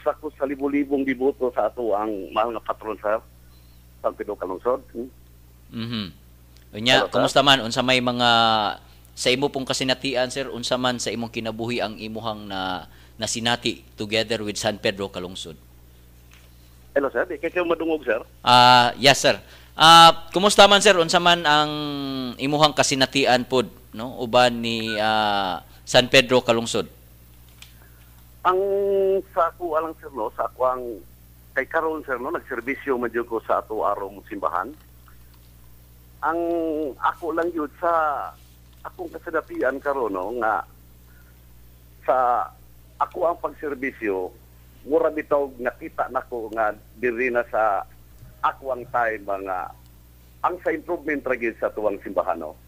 sako sa libo-libong diboto sa ato ang mahal nga patron sa San Pedro Calungsod. Unya, Hello, sir. kumusta man unsa may mga sa imo pong kasinatian sir, unsa man sa imong kinabuhi ang imuhang na sinati together with San Pedro Calungsod? Hello sir, di kayo madungog sir. Yes sir. Kumusta man sir, unsa man ang imuhang kasinatian pod no uban ni San Pedro Calungsod? Ang sa ako alang sir no, sa ako ang kay karon sir no, nagserbisyo man jud ko sa ato arong simbahan. Ang ako lang yun sa akong kasinatian karon no nga sa ako ang pagserbisyo mura bitaw nakita nako nga diri na sa ako ang time mga ang sa improvement ra gyud sa tuwang simbahan no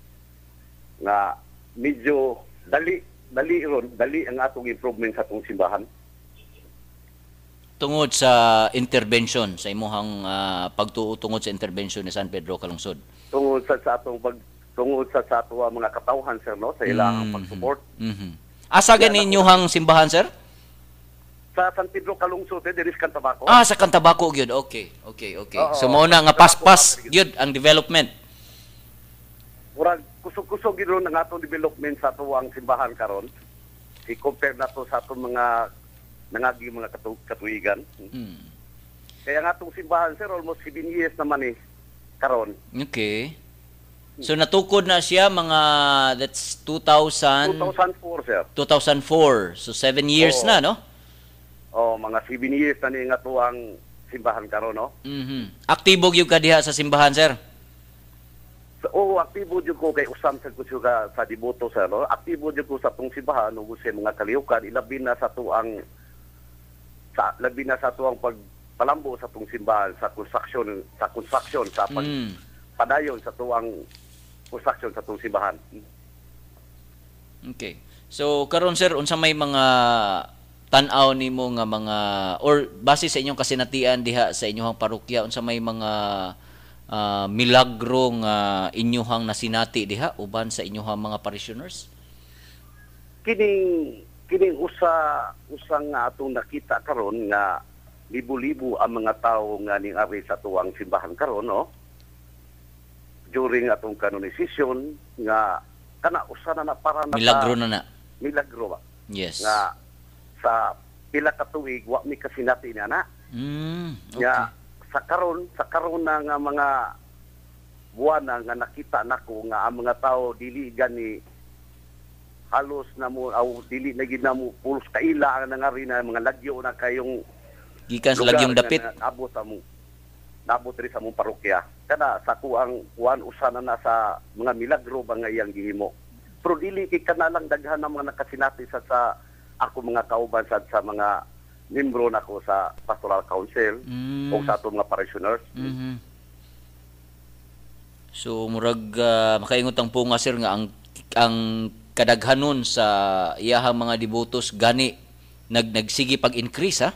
nga medyo dali ang atong improvement sa atong simbahan Tungod sa intervention sa imuhang pagtuo tungod sa intervention ni San Pedro Calungsod. tungod sa atong tungod sa ato mga katawhan sir no sa ilang pag-support. Asa ganinyohang simbahan sir? Sa San Pedro Calungsod diri sa Cantabaco. Sa Cantabaco gyud. Okay. Oo. So mao na nga paspas gyud ang development. Murag kusog-kusog gid ron ang atong development sa tuwang simbahan karon. I-compare nato sa atong mga nangagi mga katuigan. Kaya nga atong simbahan sir almost 7 years naman karon. Okay. So natukod na siya mga that's 2004 sir. 2004. So 7 years Oo. na no? Mga 7 years na ni nga tuwang simbahan karon no. Aktibo gyud ka diha sa simbahan sir? So, aktibo jud ko kay usam sa kusuga sa diboto sir no. Aktibo jud ko sa tong simbahan ug sa mga kalihukan ilabi na sa tuang pagpalambo sa tong simbahan sa construction sa padayon sa tuang construction sa tong simbahan. Okay. So karon sir unsa may mga tan-aw nimo nga mga or base sa inyong kasinatian diha sa inyong parokya unsa may mga milagro nga inyohang nasinati diha uban sa inyong mga parishioners? Kining usang nga atong nakita karon nga libo-libo ang mga tawo nga ning-ari sa tuwang simbahan karon no. During atong canonization nga kana usa na para na Milagro na. Milagro ba? Yes. Nga sa pila ka tuig wa mi kasinati na na. Okay. Nga sa karon na nga mga buwan na nga nakita nako nga ang mga tawo dili gani halos na mo dili na gid na mo pulos kaila ang nangari na mga lagyo na kayong Gikan sa lagyong dapit. Nabot rin sa mong parokya. Kada sa kuang kuan usana na sa mga milagro ba nga iyang gihimo. Pero dili kay kana lang daghan ng mga nakasinati sa ako mga kauban sa mga membro nako sa pastoral council o sa ato mga parishioners. So murag makaingot ang punga sir nga ang kadaghanon sa iyahang mga devotos gani nagsige pag-increase ha?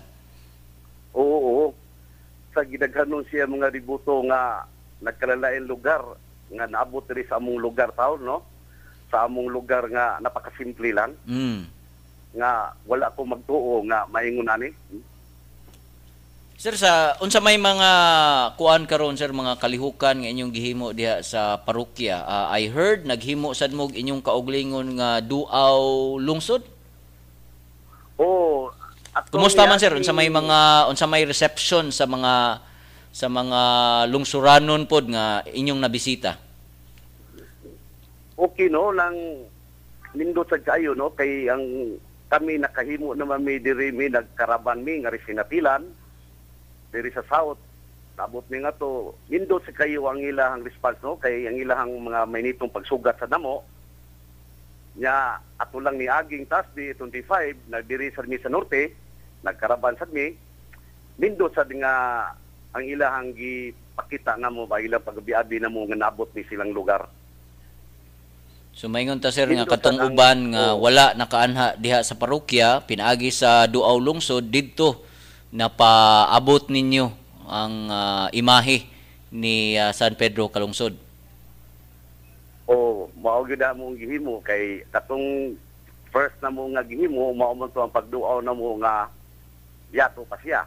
Oo. Sa gidaghanon siya mga diboto nga nagkalalain lugar nga naabot diri sa among lugar taon no. Sa among lugar nga napakasimple lang. Nga wala ko magtuo nga maingon ani. Sir, unsa may mga kuan karon sir, mga kalihukan nga inyong gihimo diha sa parokya? I heard naghimo sad mo inyong kauglingon nga duaw lungsod. Kumusta man sir, unsa may reception sa mga lungsuranon pod nga inyong nabisita? Okay no, lang nindot sa kayo no kay ang kami nakahimo naman mi diri mi nagkaraban mi nga sinatilan diri sa south. Nabot mi nga to nindot sa kayo ang ilahang response no kay ang ilahang mga mainitong pagsugat sa damo nya ato lang ni aging Thursday 25 nagdiri sa mi sa norte nagkaraban sad mi nindot sa nga ang ilahang gipakita nga mo ba ilang pagabi-abi na mo nga nabot ni silang lugar. So maingon ta sir nga katong uban nga wala nakaanha diha sa parokya pinaagi sa duaw lungsod didto napaabot ninyo ang imahe ni San Pedro Calungsod. Mao gyud among gihimo kay katong first na mo nga gihimo mao man to ang pagduaw na mo nga yato pa siya.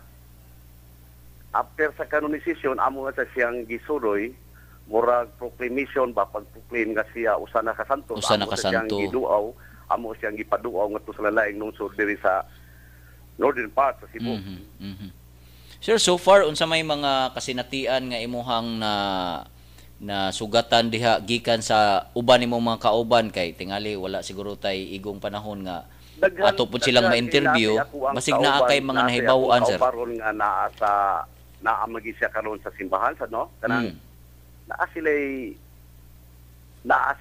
After sa kanonisasyon, amo nga sa siyang gisuroy, murag proclamation ba, pag-proclaim nga siya, usa na kasanto. Usa na Amo sa siyang kasanto. giduaw, amo siyang gipaduaw nga to sa lalaing lungsod diri sa northern part sa Cebu. Sir, so far unsa may mga kasinatian nga imuhang na sugatan diha gikan sa uban nimong mga kauban kay tingali wala siguro tay igong panahon nga ato pud silang ma-interview basig naa kay mga nahibaw-an, sir. Karon nga naamagi siya karon sa simbahan sa no kanang naa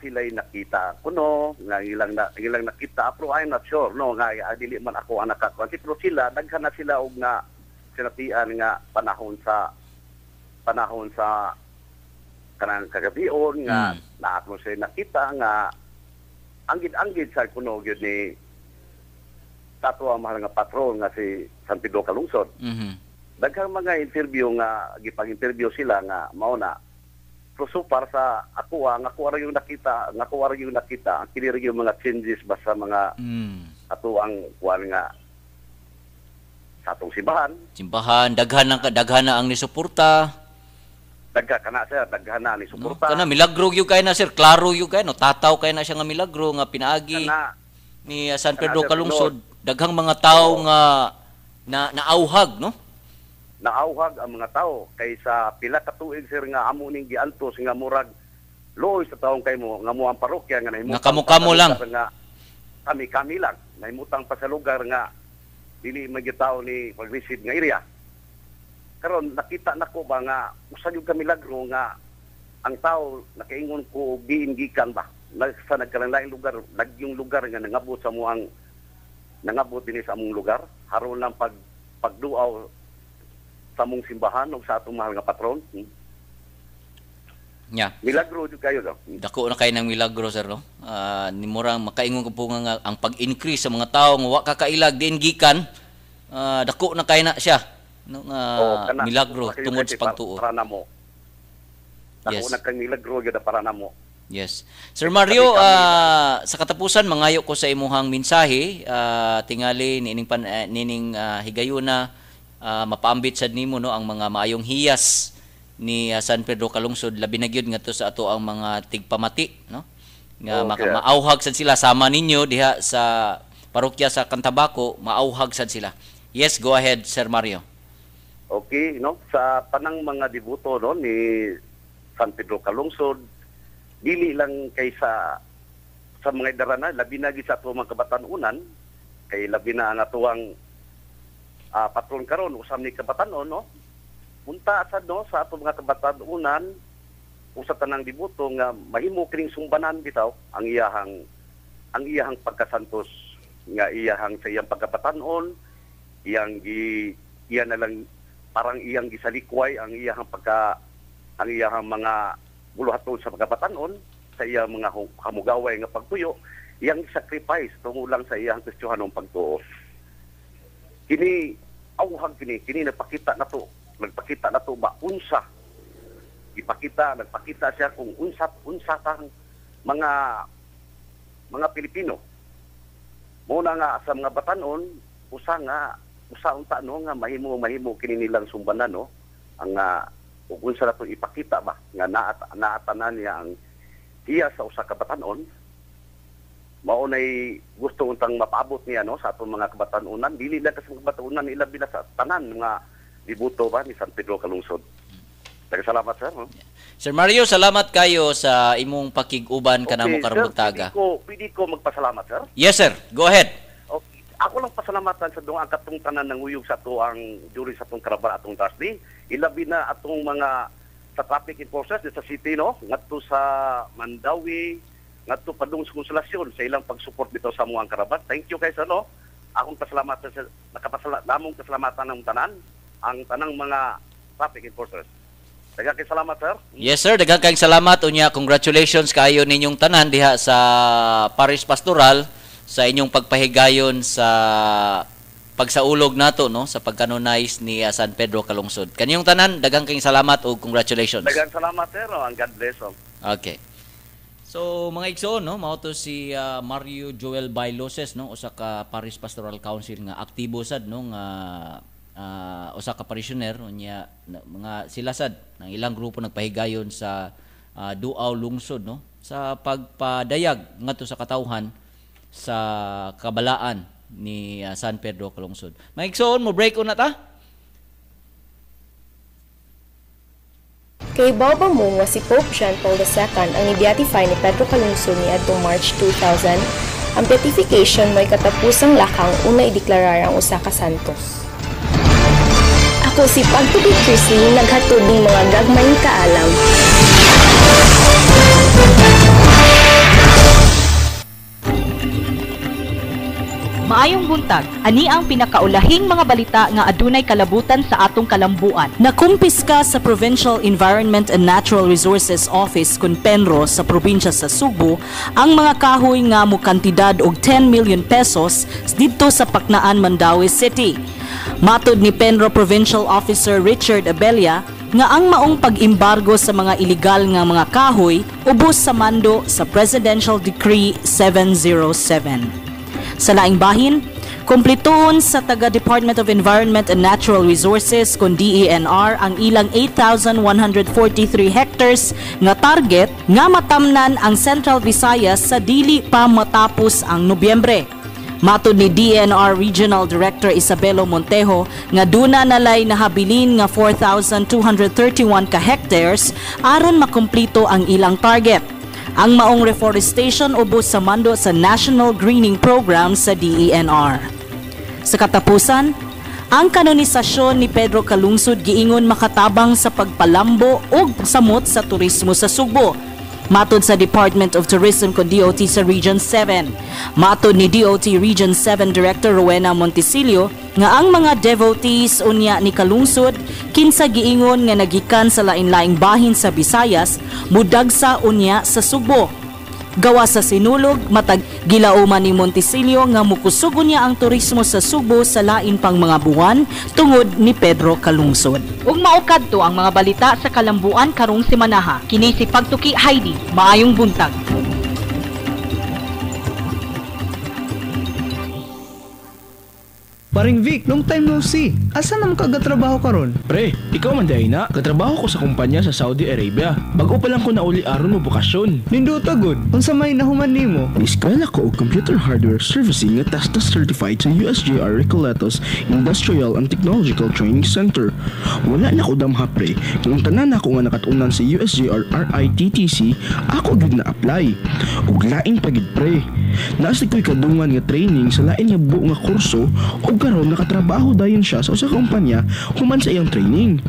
sila'y nakita kuno nga ilang nakita pero I'm not sure no nga dili man ako ang nakakuan pero sila daghan na sila og na sinatian nga panahon sa kanang kagabion nga naa ko siya nakita nga anggid sa kuno gyud ni tato ang mahal nga patron nga si San Pedro Calungsod. Daghang mga interview nga gipang-interview sila nga mao na so para sa ako ra yung nakita ang kini yung mga changes ba sa mga ato ang kuan nga sa atong simbahan daghan na ang nisuporta daghan na ni suporta kana milagro gyud kay na, sir, klaro gyud kay no, tataw kay na siya nga milagro nga pinaagi ni San Pedro Calungsod. Daghang mga tao nga naauhag, no? Naauhag ang mga tao kaysa pila ka tuig, sir, nga amo ning giantos nga murag loy sa taong kay mo nga mo ang parokya nga nahimutang kamo lang nga kami lang nahimutang pa sa lugar nga dili magitaw ni pag-visit nga area. Karon nakita nako ba nga usa gyud ka milagro nga ang tao nakaingon ko giingikan ba sa nagkalain lugar yung lugar nga nangabot sa mo ang nangabot dinhi sa among lugar haron lang pagduaw sa among simbahan ug sa atong mahal nga patron. Milagro jud kayo do. Dako na kay ng milagro, sir, no? Ni murang makaingon ko po nga ang pag-increase sa mga tawo nga wa kakailag diin gikan, dako na kay na siya, no? Milagro tungod sa pagtuo. Para namo. Dako na kay milagro gyud para namo. Yes. Sir Mario, sa katapusan mangayo ko sa imuhang mensahe, tingali nining higayuna mapaambit sad nimo, no, ang mga maayong hiyas ni San Pedro Calungsod labi na gyud ngadto sa ato ang mga tigpamati, no, nga maauhag sad sila sama ninyo diha sa parokya sa Cantabaco, maauhag sad sila. Yes, go ahead, Sir Mario. Okay, no, sa tanang mga deboto no ni San Pedro Calungsod, dili lang kay sa mga darana labi na gyud sa ato mga kabatanunan kay labi na ang atuang patron karon usam ni kabatanon, no, punta sad no sa ato mga kabatanunan usa tanang deboto nga mahimo kining sumbanan bitaw ang iyahang pagkasantos nga iyahang sa iyang pagkabatanon iya na lang parang iyang gisalikway ang iyahang mga buluhaton sa pagkabatanon sa iyang mga hamugaway nga pagtuyo, iyang sacrifice tungulang sa iyang Kristiyanong pagtuo. Kini auhag kini nagpakita na to ba unsa nagpakita siya kung unsa tang mga Pilipino. Muna nga sa mga batanon usa unta no nga mahimo kini nilang sumbanan, no, ang ug unsa nato ipakita ba nga naatanan niya ang iya sa usa ka batanon, mao nay gusto untang mapaabot niya, no, sa atong mga kabatanunan dili lang sa mga kabatanunan ilabi na sa tanan mga deboto ba ni San Pedro Calungsod. Salamat, sir, no? Sir Mario, salamat kayo sa imong pakig-uban kanamo karong buntaga. Pwede ko magpasalamat, sir? Yes, sir, go ahead. Okay. Ako lang pasalamatan sa duang katong tanan ng uyog sa to ang jury sa atong karaban atong Thursday. Ilabi na atong mga sa traffic enforcers sa city, no, ngadto sa Mandawi, ngadto padung sa Konsolasyon sa ilang pag-support dito sa amuang karaban. Thank you guys, no. Akong pasalamatan sa namong pasalamatan ng tanan ang tanang mga traffic enforcers. Daghang kay salamat, sir. Yes, sir, daghang kay salamat unya. Congratulations kayo ninyong tanan diha sa Parish Pastoral sa inyong pagpahigayon sa pagsaulog nato, no, sa pagkanonize ni San Pedro Calungsod. Kaninyong tanan daghang kay salamat ug congratulations. Daghang salamat, sir, and God bless. Okay. So mga igsoon no, mao to si Mario Joel Bailoses no, usa ka Paris Pastoral Council nga aktibo sad no nga usa ka parishioner unya mga sila sad ng ilang grupo nagpahigayon sa Duaw lungsod no sa pagpadayag ngadto sa katawhan sa kabalaan ni San Pedro Kalungsod. Mga igsoon, mo break una ta. Kay Baba mo nga si Pope John Paul II ang ni-beatify ni Pedro Calungsod niadtong March 2000, ang beatification may katapusang lakang una ideklarar ang usa ka santos. Ako si Pagtubig Chrisley, naghatod ng mga gagmayng kaalam. Maayong buntag, ani ang pinakaulahing mga balita nga adunay kalabutan sa atong kalambuan. Nakumpiska sa Provincial Environment and Natural Resources Office kun Penro sa probinsya sa Subo ang mga kahoy nga mukantidad og 10 million pesos didto sa Paknaan, Mandaue City. Matod ni Penro Provincial Officer Richard Abella nga ang maong pag-imbargo sa mga iligal nga mga kahoy ubos sa mando sa Presidential Decree 707. Sa laing bahin, kumplituhon sa taga Department of Environment and Natural Resources kun DENR ang ilang 8,143 hectares nga target nga matamnan ang Central Visayas sa dili pa matapos ang Nobyembre. Matod ni DENR Regional Director Isabelo Montejo nga duna nalay nahabilin nga 4,231 ka hectares aron makumplito ang ilang target. Ang maong reforestation ubos sa mando sa National Greening Program sa DENR. Sa katapusan, ang kanonisasyon ni Pedro Calungsod giingon makatabang sa pagpalambo ug samot sa turismo sa Subo. Matod sa Department of Tourism ko DOT sa Region 7. Matod ni DOT Region 7 Director Rowena Montesilio nga ang mga devotees unya ni Calungsod kinsa giingon nga nagikan sa lain-laing bahin sa Visayas mudagsa unya sa Subo. Gawa sa sinulog, matag gilauman ni Montesilio nga mukusog niya ang turismo sa Subo sa lain pang mga buwan tungod ni Pedro Calungsod. Ug maukad to ang mga balita sa kalambuan karong semanaha. Kini si Pagtuki Heidi, maayong buntag. Paring Vic, long time no see. Asa naman kagatrabaho karon? Pre, ikaw man dahi na. Katrabaho ko sa kumpanya sa Saudi Arabia. Bago pa lang ko nauli aron mo bukasyon. Ninduta good. Unsa may nahuman nimo? Eskwela ko og computer hardware servicing nga TESDAS certified sa USJR Recoletos Industrial and Technological Training Center. Wala na ko damha pre. Kung tanan ako nga nakatunan sa USJR RITTC, ako gid na apply. Ug lain pagid pre. Nasa ko'y kadungan nga training sa lain nga buo nga kurso ug karon nakatrabaho dayon siya sa usa ka kumpanya human sa iyang training.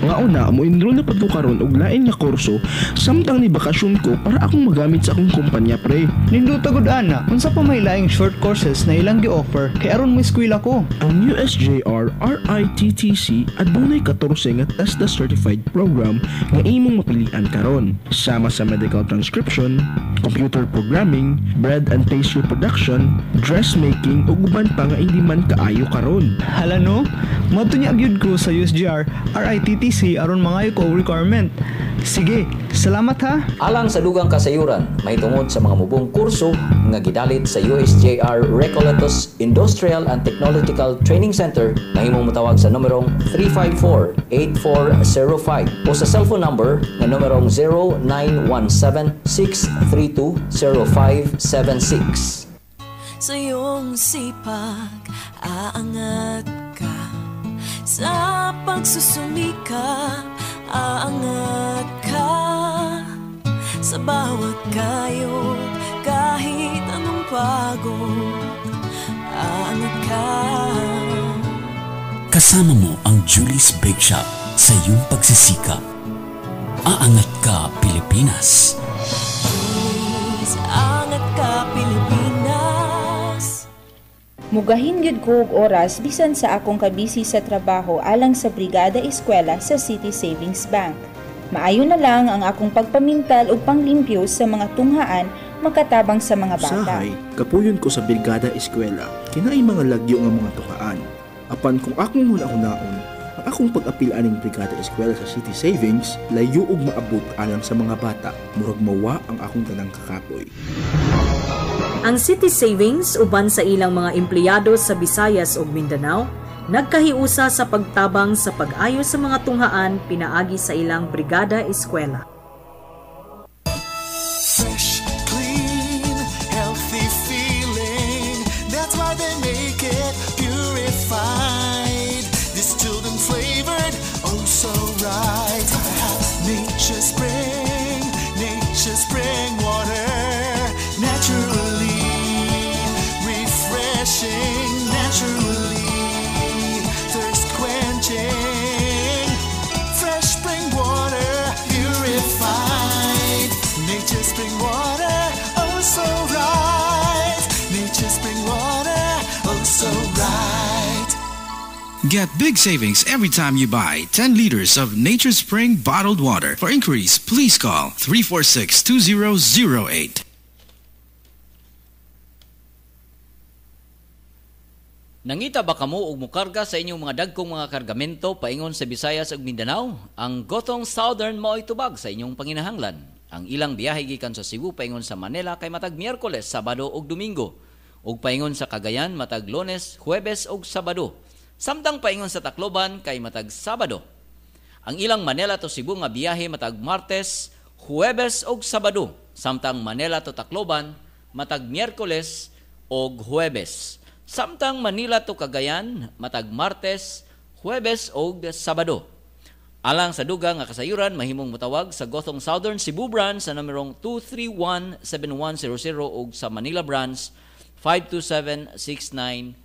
Nga una mo enroll na pud ko karon og lain nga kurso samtang ni bakasyon ko para akong magamit sa akong kumpanya pre. Ninduta good ana. Unsa pa may laing short courses na ilang gi-offer kay aron mo eskwela ko? Ang USJR RITTC adunay 14 nga TESDAS certified program nga imong mapilian karon. Sama sa medical transcription, computer programming, bread and pastry production, dressmaking ug uban pa nga hindi man kaayo karon. Hala no? Moto niya agyud ko sa USJR RITTC aron mangayo ko og requirement. Sige, salamat ha. Alang sa dugang kasayuran, may tungod sa mga mubong kurso nga gidalit sa USJR Recoletos Industrial and Technological Training Center na himong matawag sa numerong 354-8405 o sa cellphone number na numerong 0917-632-0576. Sa iyong sipag, aangat ka. Sa pagsusumikap, aangat ka. Sa bawat kayod, kahit anong pagod, aangat ka. Kasama mo ang Julie's Bake Shop sa iyong pagsisikap. Aangat ka, Pilipinas. Please, aangat ka, Pilipinas. Mugahin gyud ko og oras bisan sa akong kabisi sa trabaho alang sa Brigada Eskwela sa City Savings Bank. Maayo na lang ang akong pagpamintal ug panglimpyo sa mga tunghaan makatabang sa mga bata. Usahay, kapuyon ko sa Brigada Eskwela, kinaay mga lagyo nga mga tukaan. Apan kung akong huna-hunaon, ang akong pag-apil aning brigada eskwela sa City Savings, layo ug maabot alang sa mga bata. Murag mawa ang akong tanang kakapoy. Ang City Savings uban sa ilang mga empleyado sa Visayas ug Mindanao nagkahiusa sa pagtabang sa pag-ayo sa mga tunghaan pinaagi sa ilang brigada eskwela. Fresh, clean, healthy feeling. That's why they make it purified. Distilled and flavored, oh so right. Nature spring water. Naturally refreshing, naturally thirst quenching. Fresh spring water, purified. Nature spring water, oh so right. Nature spring water, oh so right. Get big savings every time you buy 10 liters of Nature Spring bottled water. For inquiries, please call 346-2008. Nangita ba kamo og mukarga sa inyong mga dagkong mga kargamento paingon sa Visayas ug Mindanao? Ang Gotong Southern mao'y tubag sa inyong panginahanglan. Ang ilang biyahe gikan sa Cebu paingon sa Manila kay matag Miyerkules, Sabado ug Domingo. Ug paingon sa Cagayan matag Lunes, Huwebes ug Sabado. Samtang paingon sa Tacloban kay matag Sabado. Ang ilang Manila to Cebu nga biyahe matag Martes, Huwebes ug Sabado. Samtang Manila to Tacloban matag Miyerkules ug Huwebes. Samtang Manila to Cagayan matag Martes, Huwebes ug Sabado. Alang sa dugang nga kasayuran, mahimong mutawag sa Gotong Southern Cebu branch sa numerong 231-7100 ug sa Manila branch 527-6977.